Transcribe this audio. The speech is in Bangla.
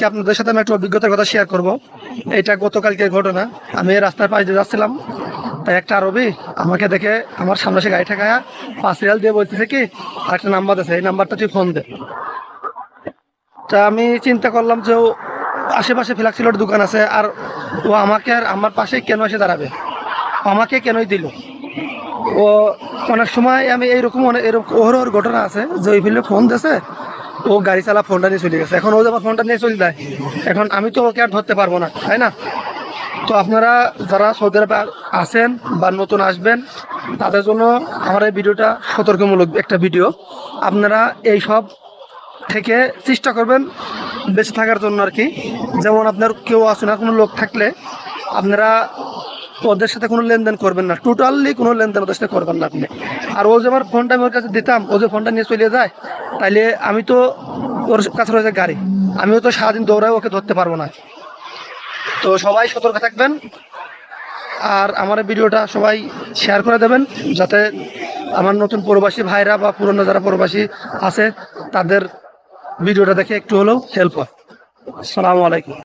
আপনাদের সাথে আমি একটা অভিজ্ঞতার কথা শেয়ার করব। এটা গতকালকের ঘটনা। আমি রাস্তার পাশ দিয়ে যাচ্ছিলাম, তাই একটা আরবি আমাকে দেখে আমার সামনে সে গাড়ি ঠেকায়া 5 রিয়াল দিয়ে বলতেছে কি আরেকটা নাম্বার আছে, এই নাম্বারটা তুই ফোন দে। তা আমি চিন্তা করলাম যে ও আশেপাশে ফ্লাক্সিলোর দোকান আছে, আর ও আমাকে আর আমার পাশে কেন এসে দাঁড়াবে, আমাকে কেনই দিল ও। অনেক সময় আমি এইরকম এরকম ওর ঘটনা আছে যে ওই ফিল্ডে ফোন দিয়েছে, ও গাড়ি চালা ফোনটা নিয়ে চলে গেছে। এখন ও যখন ফোনটা নিয়ে চলে যায়, এখন আমি তো ওকে আর ধরতে পারবো না, তাই না? তো আপনারা যারা সৌদি আরবে আছেন বা নতুন আসবেন, তাদের জন্য আমার এই ভিডিওটা সতর্কমূলক একটা ভিডিও। আপনারা এই সব থেকে চেষ্টা করবেন বেঁচে থাকার জন্য আর কি। যেমন আপনার কেউ আসে না, কোনো লোক থাকলে আপনারা ওদের সাথে কোনো লেনদেন করবেন না, টোটালি কোনো লেনদেন ওদের সাথে করবেন না আপনি। আর ও যে আমার ফোনটা আমি ওর কাছে দিতাম, ও যে ফোনটা নিয়ে চলে যায়, তাইলে আমি তো ওর কাছে রয়েছে গাড়ি, আমিও তো সারাদিন দৌড়ায় ওকে ধরতে পারবো না। তো সবাই সতর্ক থাকবেন, আর আমার ভিডিওটা সবাই শেয়ার করে দেবেন, যাতে আমার নতুন প্রবাসী ভাইরা বা পুরনো যারা প্রবাসী আছে তাদের ভিডিওটা দেখে একটু হলেও হেল্প হয়। আসসালামু আলাইকুম।